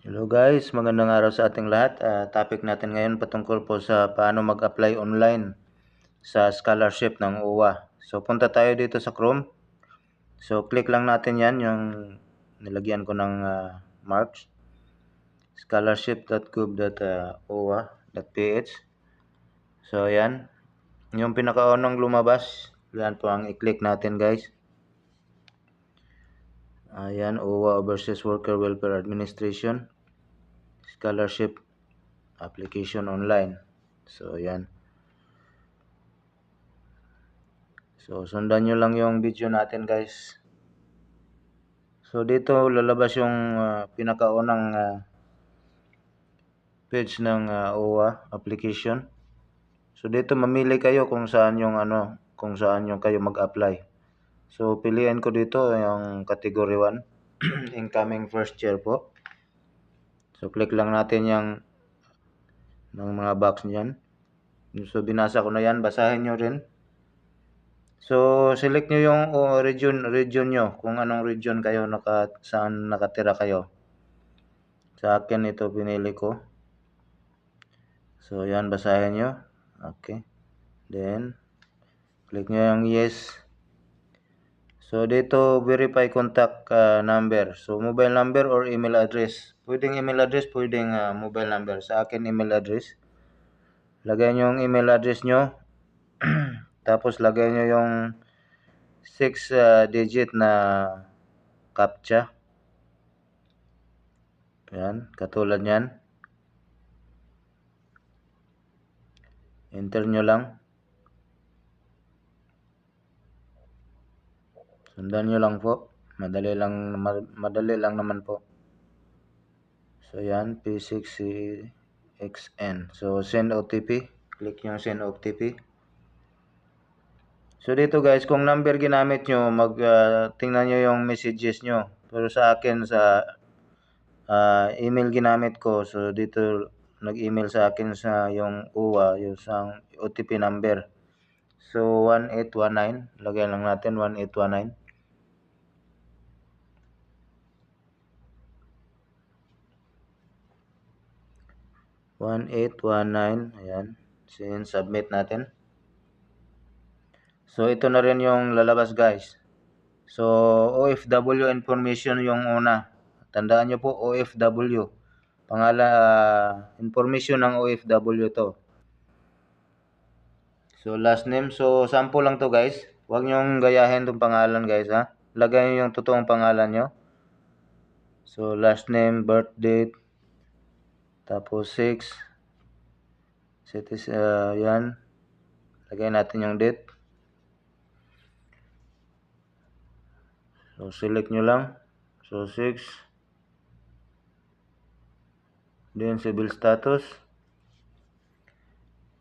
Hello guys, magandang araw sa ating lahat. Topic natin ngayon patungkol po sa paano mag-apply online sa scholarship ng UWA. So punta tayo dito sa Chrome. So click lang natin yan, yung nilagyan ko ng marks. scholarship.gov.uwa.ph. So yan, yung pinakaunang lumabas, yan po ang i-click natin guys. Ayan, UWA Overseas Worker Welfare Administration. Scholarship application online. So yan. So sundan nyo lang yung video natin guys. So dito lalabas yung pinakaunang page ng OWA application. So dito mamili kayo kung saan yung kung saan yung kayo mag-apply. So piliin ko dito yung category 1, incoming first year po. So click lang natin yung ng mga box niyan. So binasa ko na yan, basahin nyo rin. So select nyo yung region nyo, kung anong region kayo saan nakatira kayo. Sa akin ito pinili ko. So yan, basahin nyo. Okay. Then click nyo yung yes. So dito verify contact number. So mobile number or email address. Pwedeng email address, pwedeng mobile number. Sa akin email address. Lagay nyo yung email address nyo. Tapos lagay nyo yung 6 digit na CAPTCHA. Yan, katulad yan. Enter nyo lang. Sundan nyo lang po. Madali lang naman po. So yan, P6CXN. So send OTP. Click yung send OTP. So dito guys, kung number ginamit nyo, tingnan nyo yung messages nyo. Pero sa akin, sa email ginamit ko. So dito nag-email sa akin sa yung UWA, yung sa OTP number. So 1819. Lagay lang natin 1819. 1819. Ayan. Then submit natin. So ito na rin yung lalabas guys. So OFW information yung una. Tandaan nyo po, OFW. Information ng OFW to. So last name. So sample lang to guys. Huwag nyong gayahin tong pangalan guys ha. Lagay nyo yung totoong pangalan nyo. So last name, birth date. Tapos 6. Yan. Lagay natin yung date. So select nyo lang. So 6. Then civil status.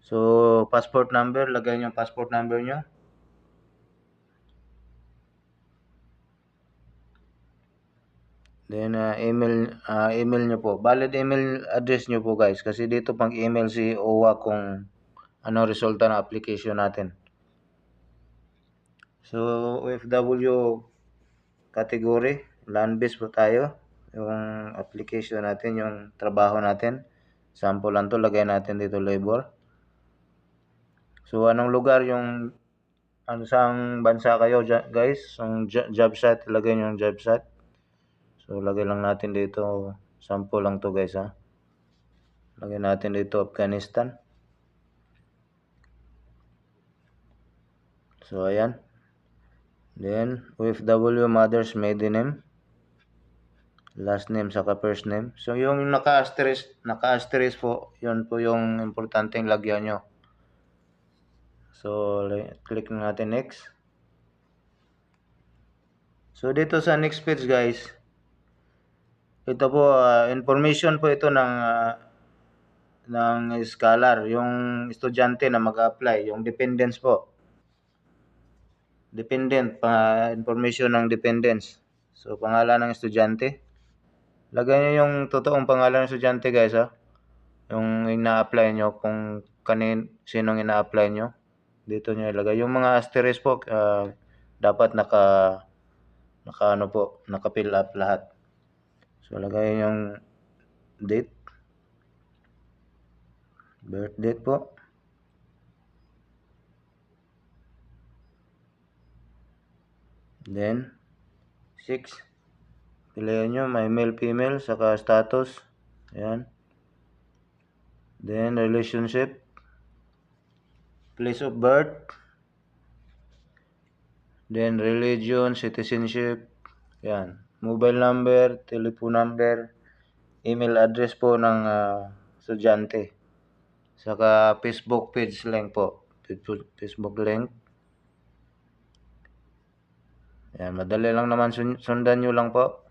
So passport number, lagay nyo yung passport number nyo. Then email nyo po. Valid email address nyo po guys. Kasi dito pang email si OWA kung ano resulta ng application natin. So OFW category, land based po tayo. Yung application natin, yung trabaho natin. Sample lang to, lagay natin dito labor. So anong lugar yung saang bansa kayo guys? Yung job site, lagay nyo yung job site. So lagay lang natin dito, sample lang to guys ha. Lagay natin dito Afghanistan. So ayan. Then OFW mother's maiden name, last name saka first name. So yung naka-asterisk po, yun po yung importanteng lagyan nyo. So click natin next. So dito sa next page guys, ito po information po ito ng scholar, yung estudyante na mag-apply, yung dependents po. Dependent, information ng dependents. So pangalan ng estudyante. Lagay niyo yung totoong pangalan ng estudyante guys ha. Yung ina-apply nyo, kung sinong ina-apply nyo. Dito nyo ilagay. Yung mga asterisk po, dapat naka-fill up lahat. So lagay yung date. Birth date po. Then 6. Pilihan nyo, may male, female, saka status. Ayan. Then relationship. Place of birth. Then religion, citizenship. Ayan. Mobile number, telephone number, email address po ng estudyante. Saka Facebook page link po. Facebook link. Ayan, madali lang naman, sundan nyo lang po.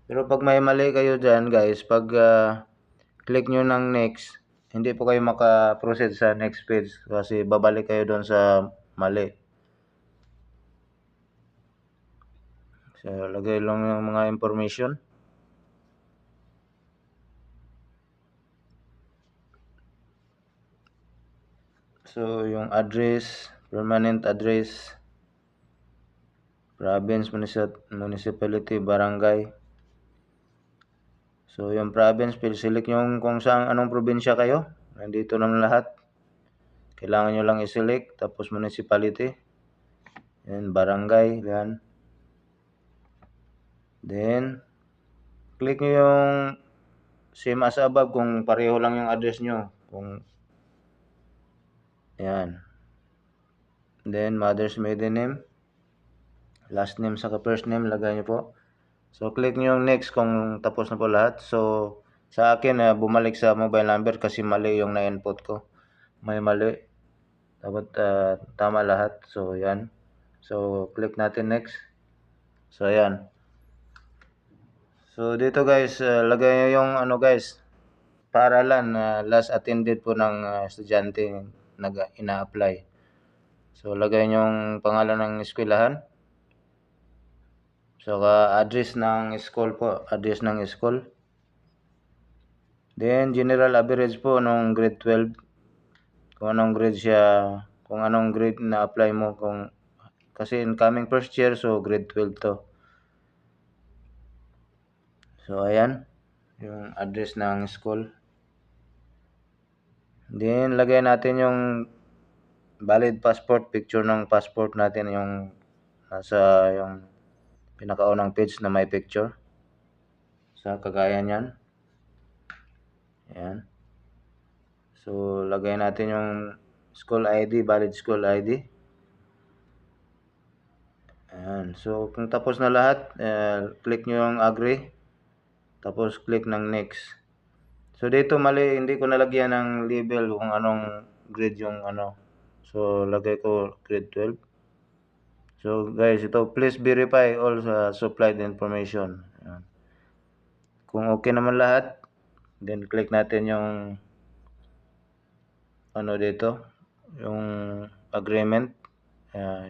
Pero pag may mali kayo dyan guys, pag click nyo ng next, hindi po kayo maka-proceed sa next page kasi babalik kayo doon sa mali. So, lagay lang yung mga information. So, yung address, permanent address, province, municipality, barangay. So, yung province, select yung kung saan, anong probinsya kayo. Nandito naman lahat. Kailangan nyo lang i-select. Tapos municipality. And barangay. Yan. Then, click nyo yung same as above kung pareho lang yung address nyo. Yan. Then, mother's maiden name. Last name saka first name. Lagay nyo po. So, click nyo yung next kung tapos na po lahat. So, sa akin, bumalik sa mobile number kasi mali yung na-input ko. May mali. Dapat tama lahat. So, yan. So, click natin next. So, yan. So, dito guys, lagay nyo yung guys, paaralan na last attended po ng estudyante ina-apply. So, lagay nyo yung pangalan ng eskwelahan. Saka address ng school po, address ng school. Then general average po nung grade 12. Kung anong grade siya, kung anong grade na apply mo, kung kasi incoming first year, so grade 12 to. So ayan, yung address ng school. Then lagay natin yung valid passport, picture ng passport natin, yung nasa yung pinakaunang page na may picture. Sa kagaya niyan. Ayan. So, lagay natin yung school ID, valid school ID. Ayan. So, kung tapos na lahat, click nyo yung agree. Tapos, click ng next. So, dito mali, hindi ko nalagyan ng label kung anong grade yung So, lagay ko grade 12. So, guys, ito, please verify all supplied information. Ayan. Kung okay naman lahat, then click natin yung dito, yung agreement.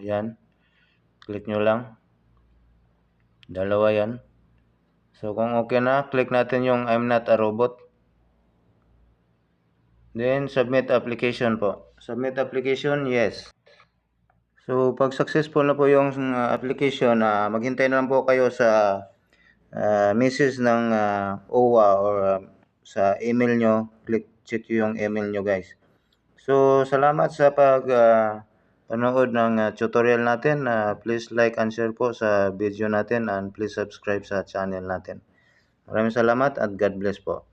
Yan. Click nyo lang. Dalawa yan. So, kung okay na, click natin yung I'm not a robot. Then, submit application po. Submit application, yes. So, pag successful na po yung application, maghintay na lang po kayo sa message ng OWA or sa email nyo. Check yung email nyo guys. So, salamat sa panood ng tutorial natin. Please like and share po sa video natin and please subscribe sa channel natin. Maraming salamat at God bless po.